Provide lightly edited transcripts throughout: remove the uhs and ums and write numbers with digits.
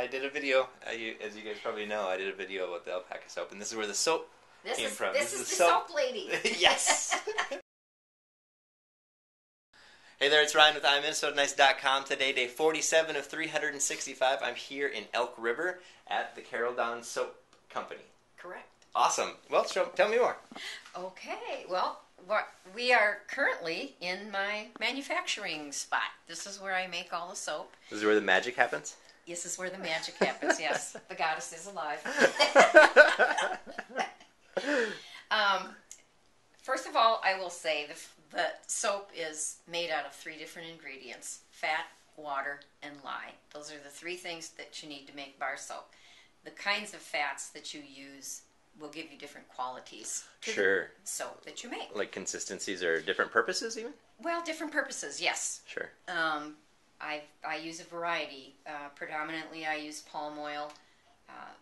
I did a video, as you guys probably know, I did a video about the alpaca soap, and this is where the soap came from. This is the soap lady. Yes! Hey there, it's Ryan with IMinnesotanice.com. Today, day 47 of 365. I'm here in Elk River at the Caroldon Soap Company. Correct. Awesome. Well, tell me more. Okay, well, we are currently in my manufacturing spot. This is where I make all the soap. This is where the magic happens? This is where the magic happens, yes. The goddess is alive. First of all, I will say the soap is made out of 3 different ingredients: fat, water, and lye. Those are the 3 things that you need to make bar soap. The kinds of fats that you use will give you different qualities to the soap that you make. Like consistencies or different purposes even? Well, different purposes, yes. Sure. I use a variety. Predominantly I use palm oil,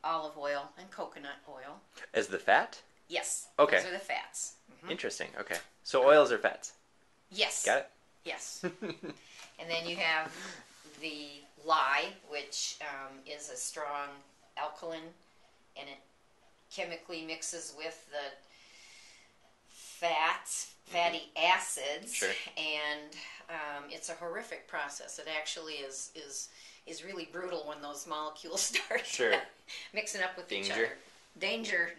olive oil, and coconut oil. As the fat? Yes. Okay. Those are the fats. Mm-hmm. Interesting. Okay. So oils are fats? Yes. Got it? Yes. And then you have the lye, which is a strong alkaline, and it chemically mixes with the fatty acids. Sure. And it's a horrific process. It actually is really brutal when those molecules start mixing up with each other. Danger,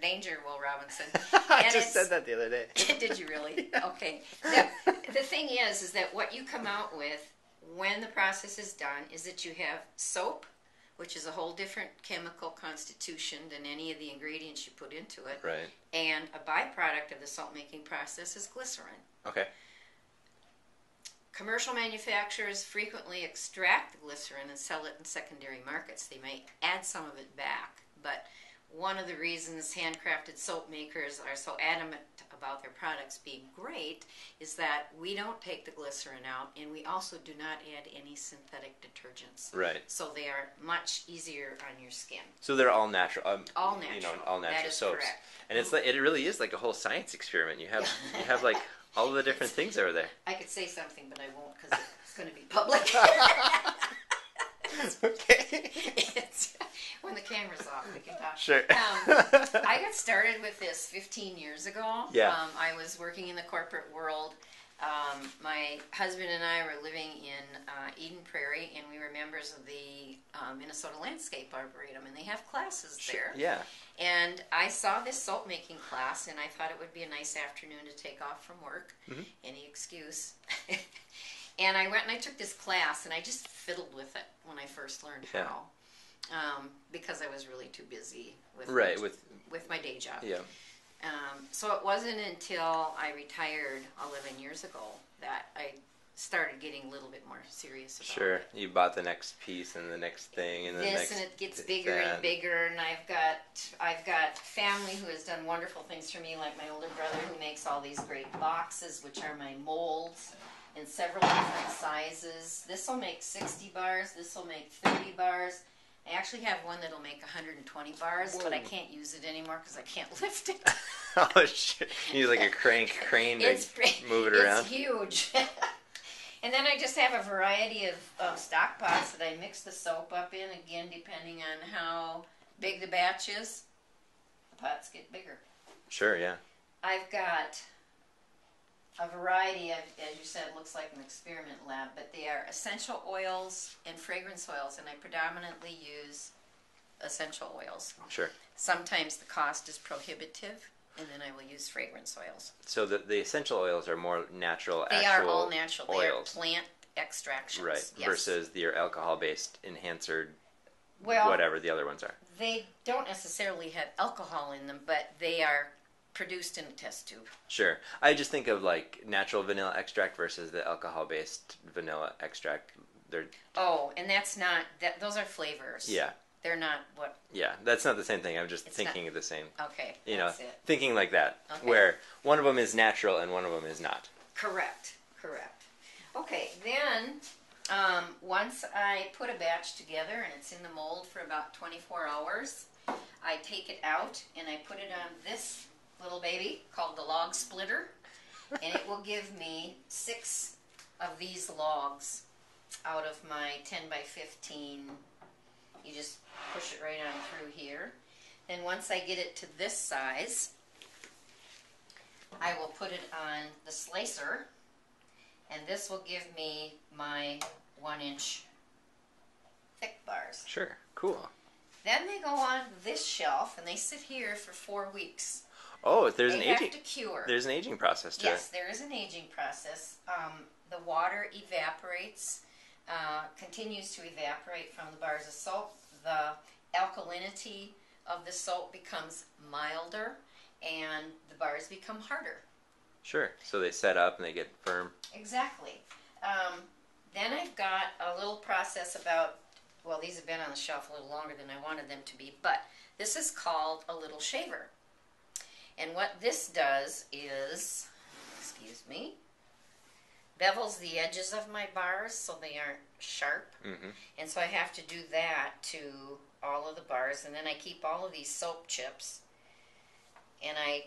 Will Robinson. I just said that the other day. Did you really? Yeah. Okay. The thing is that what you come out with when the process is done is that you have soap, which is a whole different chemical constitution than any of the ingredients you put into it. Right. And a byproduct of the soap making process is glycerin. Okay. Commercial manufacturers frequently extract the glycerin and sell it in secondary markets. They may add some of it back, but one of the reasons handcrafted soap makers are so adamant about their products being great is that we don't take the glycerin out, and we also do not add any synthetic detergents. Right. So they are much easier on your skin. So they're all natural. All natural. You know, all natural that is soaps. Correct. And it's like, it really is like a whole science experiment. You have like all of the different things over there. I could say something, but I won't because it's going to be public. Okay. When the camera's off, we can talk. Sure. I got started with this 15 years ago. Yeah. I was working in the corporate world. My husband and I were living in Eden Prairie, and we were members of the Minnesota Landscape Arboretum, and they have classes there. Yeah. And I saw this soap making class, and I thought it would be a nice afternoon to take off from work. Mm-hmm. Any excuse. And I went and I took this class, and I just fiddled with it when I first learned how. Because I was really too busy with my day job. Yeah. So it wasn't until I retired 11 years ago that I started getting a little bit more serious about it. Sure. You bought the next piece and the next thing and the next. And it gets bigger and bigger, and I've got family who has done wonderful things for me, like my older brother who makes all these great boxes, which are my molds in several different sizes. This will make 60 bars. This will make 30 bars. I actually have one that'll make 120 bars, but I can't use it anymore because I can't lift it. Oh, shit. You use like a crane to move it around? It's huge. And then I just have a variety of stock pots that I mix the soap up in, again, depending on how big the batch is. The pots get bigger. Sure, yeah. I've got a variety of, as you said, looks like an experiment lab, but they are essential oils and fragrance oils, and I predominantly use essential oils. Sure. Sometimes the cost is prohibitive, and then I will use fragrance oils. So the essential oils are more natural, They are all natural. Oils. They are plant extractions. Right, yes. versus your alcohol-based enhancer, well, whatever the other ones are. They don't necessarily have alcohol in them, but they are produced in a test tube. Sure. I just think of like natural vanilla extract versus the alcohol-based vanilla extract. And that's not, those are flavors. Yeah. They're not what... Yeah, that's not the same thing. I'm just thinking of the same. Okay, that's it. Thinking like that, where one of them is natural and one of them is not. Correct. Okay, then once I put a batch together and it's in the mold for about 24 hours, I take it out and I put it on this little baby called the log splitter, and it will give me 6 of these logs out of my 10 by 15. You just then once I get it to this size, I will put it on the slicer, and this will give me my 1-inch thick bars. Sure, cool. Then they go on this shelf, and they sit here for 4 weeks. Oh, there's an aging. They have to cure. There's an aging process to it. Yes, there is an aging process. The water evaporates, continues to evaporate from the bars of soap. The alkalinity of the soap becomes milder, and the bars become harder. Sure. So they set up and they get firm. Exactly. Then I've got a little process about, well, these have been on the shelf a little longer than I wanted them to be, but this is called a little shaver. And what this does is, excuse me, bevels the edges of my bars so they aren't sharp. Mm-hmm. And so I have to do that to all of the bars. And then I keep all of these soap chips. And I'm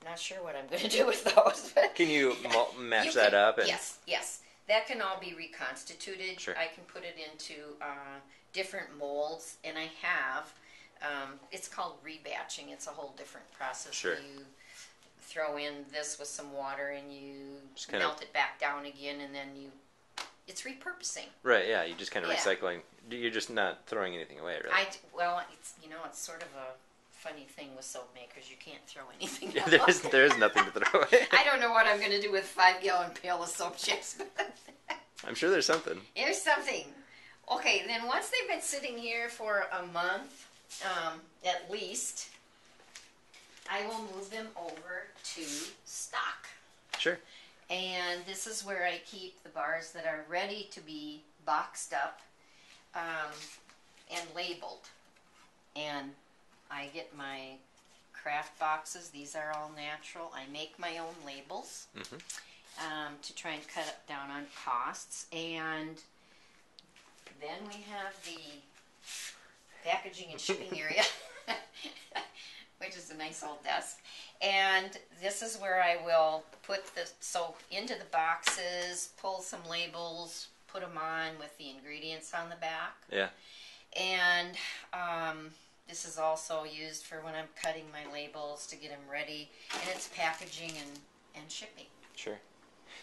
not sure what I'm going to do with those. But can you mash that up? And... Yes. That can all be reconstituted. Sure. I can put it into different molds. And I have, it's called rebatching. It's a whole different process. Sure. You throw in this with some water and you melt it back down again, and then it's repurposing. Right, yeah, you're just kind of recycling. You're just not throwing anything away, really. It's sort of a funny thing with soap makers. You can't throw anything away. Yeah, there is nothing to throw away. I don't know what I'm going to do with a 5-gallon pail of soap chips. I'm sure there's something. There's something. Okay, then once they've been sitting here for a month, at least, I will move them over to stock. Sure. And this is where I keep the bars that are ready to be boxed up and labeled. And I get my craft boxes. These are all natural. I make my own labels to try and cut down on costs. And then we have the packaging and shipping area. Which is a nice old desk. And this is where I will put the soap into the boxes, pull some labels, put them on with the ingredients on the back. Yeah. And this is also used for when I'm cutting my labels to get them ready. And it's packaging and shipping. Sure.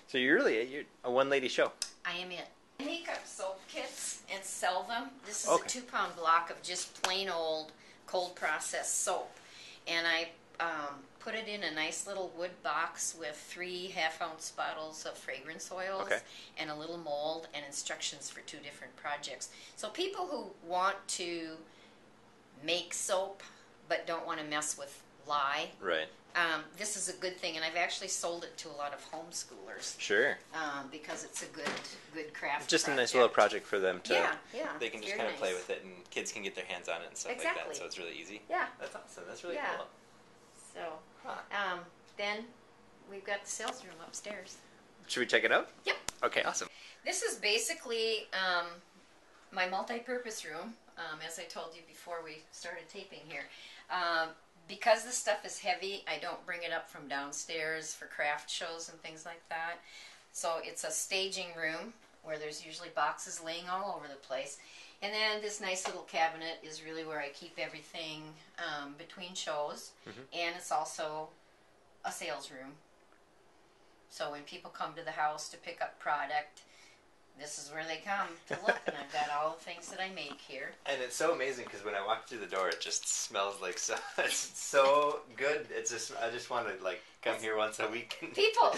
So you're a one-lady show. I am it. I make up soap kits and sell them. This is a 2-pound block of just plain old cold processed soap. And I put it in a nice little wood box with 3 half-ounce bottles of fragrance oils and a little mold and instructions for 2 different projects. So people who want to make soap but don't want to mess with lye, right? This is a good thing, and I've actually sold it to a lot of homeschoolers. Sure. Because it's a good craft. Just project. a nice little project for them to. Yeah. They can just kind of play with it, and kids can get their hands on it and stuff like that. So it's really easy. Yeah. That's awesome. That's really cool. So, then we've got the sales room upstairs. Should we check it out? Yep. Okay, awesome. This is basically my multi-purpose room, as I told you before we started taping here. Because this stuff is heavy, I don't bring it up from downstairs for craft shows and things like that. So it's a staging room where there's usually boxes laying all over the place. And then this nice little cabinet is really where I keep everything between shows. And it's also a sales room. So when people come to the house to pick up product, this is where they come to look. And I've got all the things that I make here. And it's so amazing because when I walk through the door, it just smells like it's so good. It's just I just want to come here once a week. People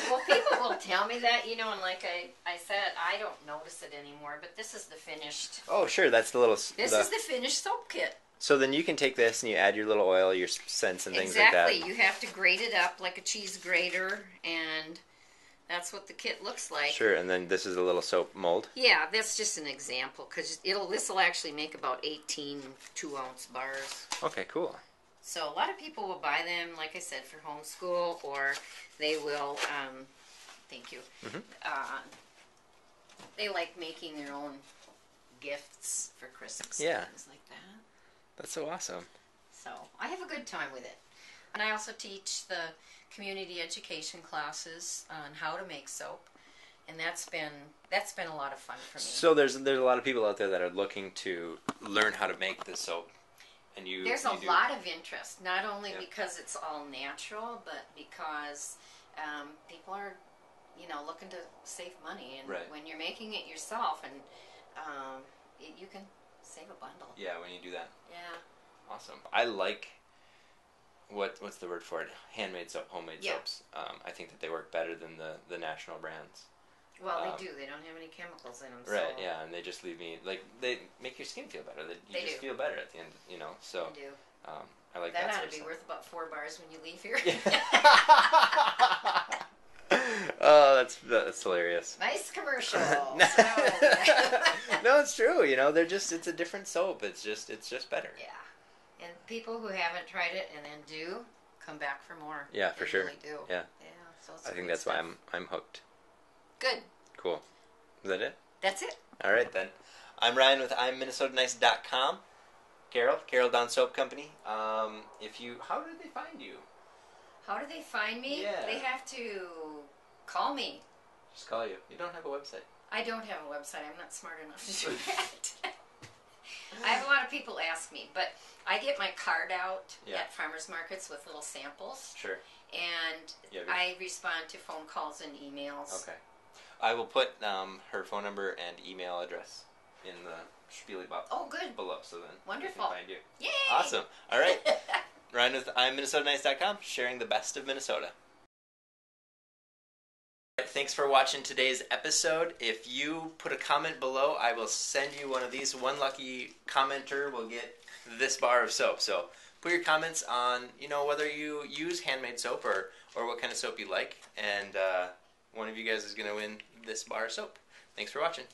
will tell me that, and like I said, I don't notice it anymore. But this is the finished. Oh, sure, that's the little. This is the finished soap kit. So then you can take this and you add your little oil, your scents, and things like that. Exactly. You have to grate it up like a cheese grater, and that's what the kit looks like. Sure, and then this is a little soap mold. Yeah, that's just an example because this will actually make about 18 2-ounce bars. Okay, cool. So a lot of people will buy them, like I said, for homeschool, or they will. Thank you. They like making their own gifts for Christmas. Yeah. And things like that. That's so awesome. So I have a good time with it, and I also teach the community education classes on how to make soap, and that's been a lot of fun for me. So there's a lot of people out there that are looking to learn how to make this soap, And you there's you a do, lot of interest, not only Yep. because it's all natural, but because people are, looking to save money, and Right. when you're making it yourself, and you can save a bundle. Yeah, when you do that. Yeah. Awesome. I like what's the word for it? Handmade soap, homemade Yeah. soaps. I think that they work better than the national brands. Well, they do. They don't have any chemicals in them. Right. So Yeah, and they just leave me they make your skin feel better. You just feel better at the end. So They do. I like That that. ought to be worth about 4 bars when you leave here. Oh, that's hilarious. Nice commercial. No. No, it's true. It's a different soap. It's just better. Yeah. And people who haven't tried it and then do come back for more. Yeah, for they sure. Really do. Yeah. Yeah. So it's I think great that's why stuff. I'm hooked. Good. Cool. Is that it? That's it. All right then. I'm Ryan with I'mMinnesotaNice.com. Caroldon Soap Company. How do they find you? How do they find me? Yeah. They have to call me. Just call you. You don't have a website. I don't have a website. I'm not smart enough to do that. I have a lot of people ask me, but I get my card out at farmers markets with little samples. Sure. And I respond to phone calls and emails. Okay. I will put her phone number and email address in the spiely box. Oh, good. Below, so then Wonderful. we can find you. Yay! Awesome. All right. Ryan with I'mMinnesotaNice.com, sharing the best of Minnesota. Thanks for watching today's episode. If you put a comment below, I will send you one of these. One lucky commenter will get this bar of soap. So put your comments on, whether you use handmade soap or what kind of soap you like. And one of you guys is going to win this bar of soap. Thanks for watching.